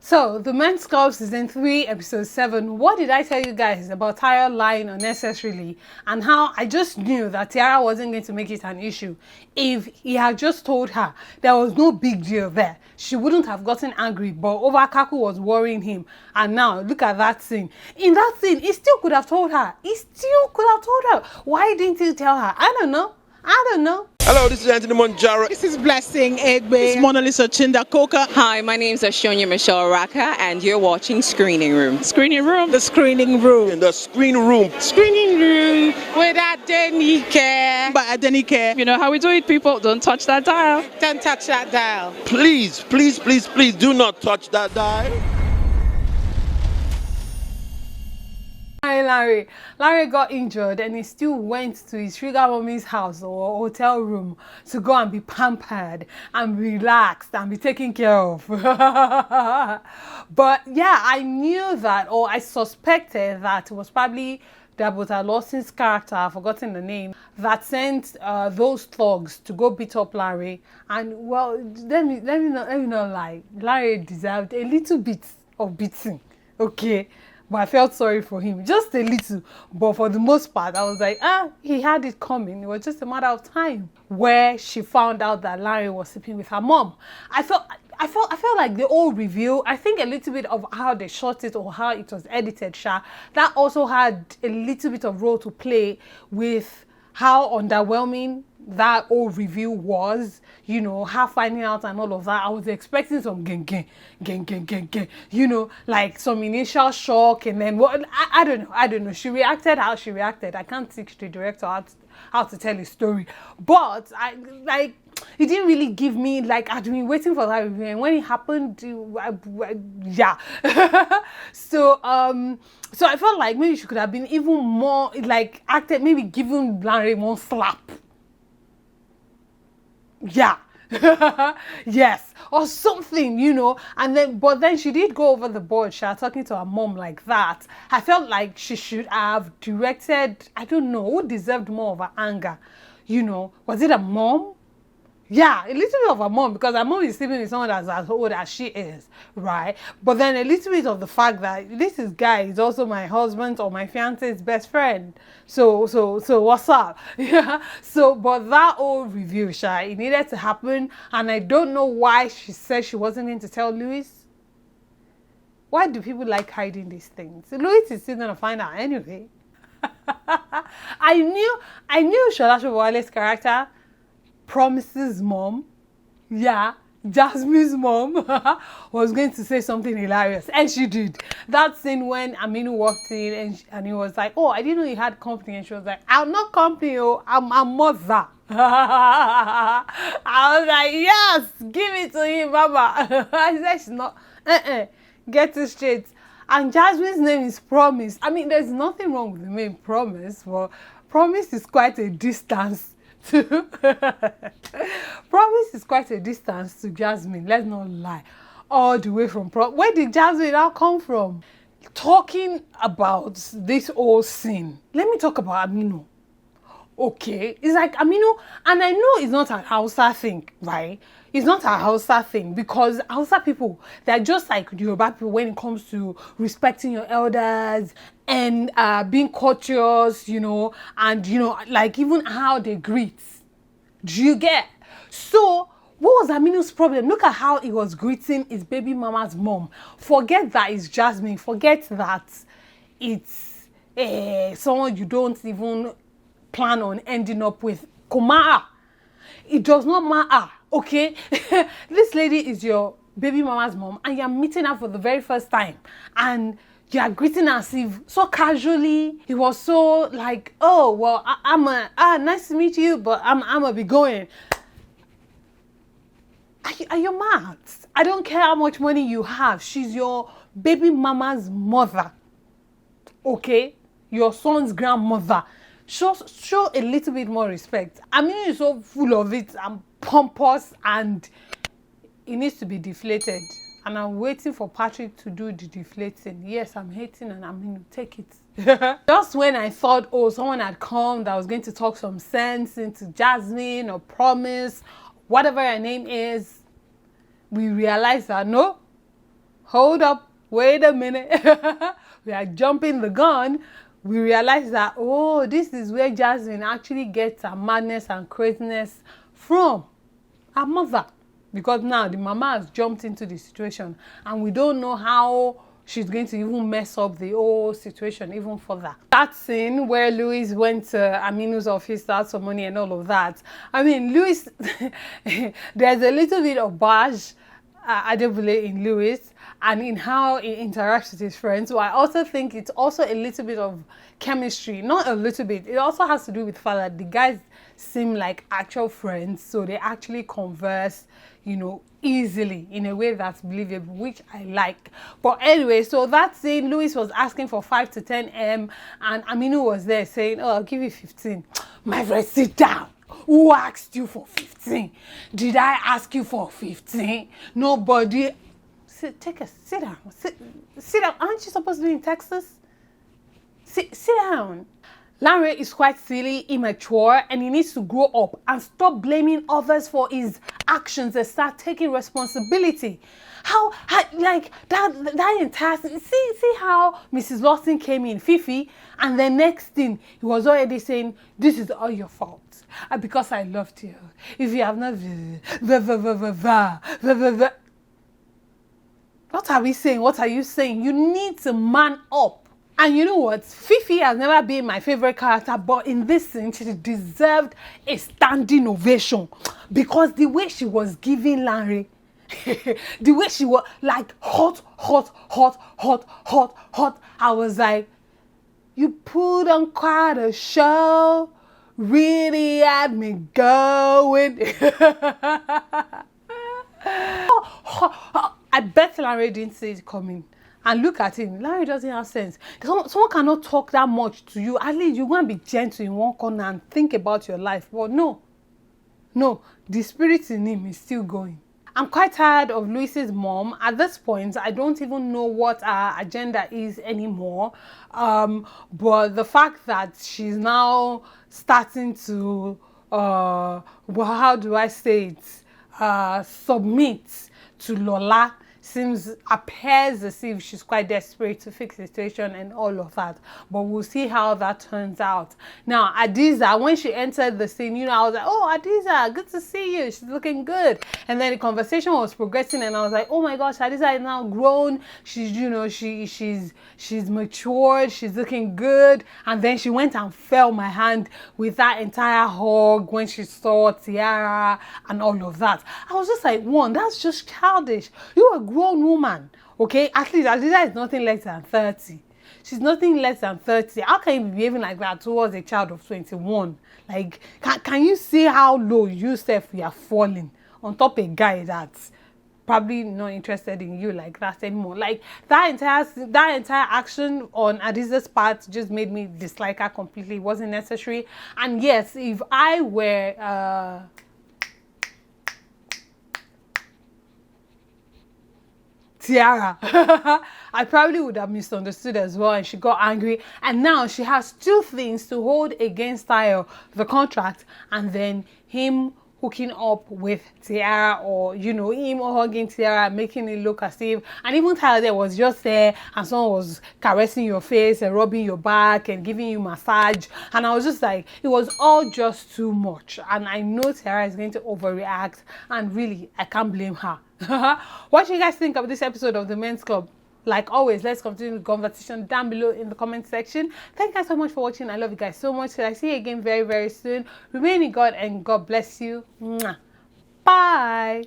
So, The Men's Club Season 3, Episode 7. What did I tell you guys about Tyra lying unnecessarily and how I just knew that Tiara wasn't going to make it an issue? If he had just told her there was no big deal there, she wouldn't have gotten angry, but Kaku was worrying him. And now, look at that scene. In that scene, he still could have told her. Why didn't he tell her? I don't know. Hello, this is Anthony Monjaro. This is Blessing Egbe. This is Mona Lisa Chinda Coca. Hi, my name is Ashonya Michelle Raka, and you're watching Screening Room. Screening Room. The Screening Room. In the screen room. Screening Room with Adenike. By Adenike. You know how we do it, people. Don't touch that dial. Don't touch that dial. Please, please, please, please do not touch that dial. Larry got injured and he still went to his sugar mommy's house or hotel room to go and be pampered and relaxed and be taken care of. But yeah, I knew that, or I suspected that it was probably Dabota Lawson's character, I've forgotten the name, that sent those thugs to go beat up Larry. And well, let me not lie, Larry deserved a little bit of beating, okay? But I felt sorry for him, just a little. But for the most part, I was like, he had it coming. It was just a matter of time. Where she found out that Larry was sleeping with her mom. I felt like the old review, I think a little bit of how they shot it or how it was edited, that also had a little bit of role to play with how underwhelming that old review was, you know, her finding out and all of that. I was expecting some gang, you know, like some initial shock, and then what, I don't know. She reacted how she reacted. I can't teach the director how to tell a story, but it didn't really give me, like, I'd been waiting for that review, and when it happened, yeah. So I felt like maybe she could have been even more, like, acted, maybe given Larry one slap. Yeah. Yes, or something, you know. And then, but then she did go over the board, talking to her mom like that. I felt like she should have directed, I don't know, who deserved more of her anger, you know. Was it a mom? Yeah, a little bit of her mom, because her mom is sleeping with someone that's as old as she is, right? But then a little bit of the fact that this guy is also my husband or my fiance's best friend. So what's up? Yeah. So, but that old review, it needed to happen, and I don't know why she said she wasn't going to tell Louis. Why do people like hiding these things? Louis is still gonna find out anyway. I knew Shola Shobowale's character, Promise's mom, yeah, Jasmine's mom, was going to say something hilarious, and she did. That scene when Aminu walked in and he was like, "Oh, I didn't know you had company," and she was like, "I'm not company, oh, I'm a mother." I was like, "Yes, give it to him, mama." I said she's not. Get it straight. And Jasmine's name is Promise. I mean, there's nothing wrong with the name Promise, but Promise is quite a distance to Promise is quite a distance to Jasmine, let's not lie. All the way from where did Jasmine now come from? Talking about this whole scene, let me talk about Aminu. Okay, it's like Aminu, and I know it's not an Hausa thing, right? It's not a Hausa thing, because Hausa people, they're just like Yoruba people when it comes to respecting your elders and being courteous, you know, and, you know, like even how they greet. Do you get? So, what was Aminu's problem? Look at how he was greeting his baby mama's mom. Forget that it's Jasmine. Forget that it's someone you don't even plan on ending up with. Kumara. It does not matter, okay? This lady is your baby mama's mom, and you're meeting her for the very first time, and you're greeting her as if so casually. He was so like, "Oh, well, nice to meet you, but I'm gonna be going." Are you mad? I don't care how much money you have. She's your baby mama's mother, okay? Your son's grandmother. Show a little bit more respect. I mean, you're so full of it and pompous, and it needs to be deflated. And I'm waiting for Patrick to do the deflating. Yes, I'm hating, and I'm going to take it. Just when I thought, oh, someone had come that was going to talk some sense into Jasmine or Promise, whatever her name is, we realized that no, hold up, wait a minute. We are jumping the gun. We realize that, oh, this is where Jasmine actually gets her madness and craziness from her mother. Because now the mama has jumped into the situation and we don't know how she's going to even mess up the whole situation even further. That scene where Louis went to Aminu's office to ask for money and all of that. I mean, Louis, there's a little bit of bash Adebayo in Louis and in how he interacts with his friends. So I also think it's also a little bit of chemistry, not a little bit. It also has to do with the fact that the guys seem like actual friends, so they actually converse, you know, easily in a way that's believable, which I like. But anyway, so that scene, Louis was asking for 5 to 10 M, and Aminu was there saying, "Oh, I'll give you 15. My friend, sit down. Who asked you for 15? Did I ask you for 15? Nobody." Sit down. Sit down. Aren't you supposed to be in Texas? Sit down. Larry is quite silly, immature, and he needs to grow up and stop blaming others for his actions and start taking responsibility. How like that entire see how Mrs. Lawson came in, Fifi, and the next thing he was already saying, "This is all your fault. Because I loved you. If you have not What are we saying? What are you saying? You need to man up." And you know what? Fifi has never been my favorite character, but in this scene, she deserved a standing ovation because the way she was giving Larry, the way she was like hot. I was like, you put on quite a show, really had me going. I bet Larry didn't see it coming. And look at him. Larry doesn't have sense. Someone cannot talk that much to you. At least you want to be gentle in one corner and think about your life. But no, the spirit in him is still going. I'm quite tired of Louis's mom. At this point, I don't even know what our agenda is anymore. But the fact that she's now starting to, well, how do I say it? Submit to Lola appears as if she's quite desperate to fix the situation and all of that. But we'll see how that turns out. Now, Adiza, when she entered the scene, you know, I was like, "Oh, Adiza, good to see you. She's looking good." And then the conversation was progressing, and I was like, "Oh my gosh, Adiza is now grown. She's, you know, she's matured. She's looking good." And then she went and fell my hand with that entire hug when she saw Tiara and all of that. I was just like, one, that's just childish. You're a grown woman, okay? At least Adiza is nothing less than 30. She's nothing less than 30. How can you be behaving like that towards a child of 21? Like, can you see how low you self you are falling on top of a guy that's probably not interested in you like that anymore? Like that entire action on Adiza's part just made me dislike her completely. It wasn't necessary. And yes, if I were Tiara, I probably would have misunderstood as well, and she got angry, and now she has two things to hold against Tayo: the contract and then him hooking up with Tiara, or you know, him hugging Tiara, making it look as if, and even Tayo there was just there and someone was caressing your face and rubbing your back and giving you massage, and I was just like, it was all just too much. And I know Tiara is going to overreact, and really I can't blame her. What do you guys think of this episode of The Men's Club? Like always, let's continue the conversation down below in the comment section. Thank you guys so much for watching. I love you guys so much. Till I see you again very, very soon. Remain in God and God bless you. Mwah. Bye.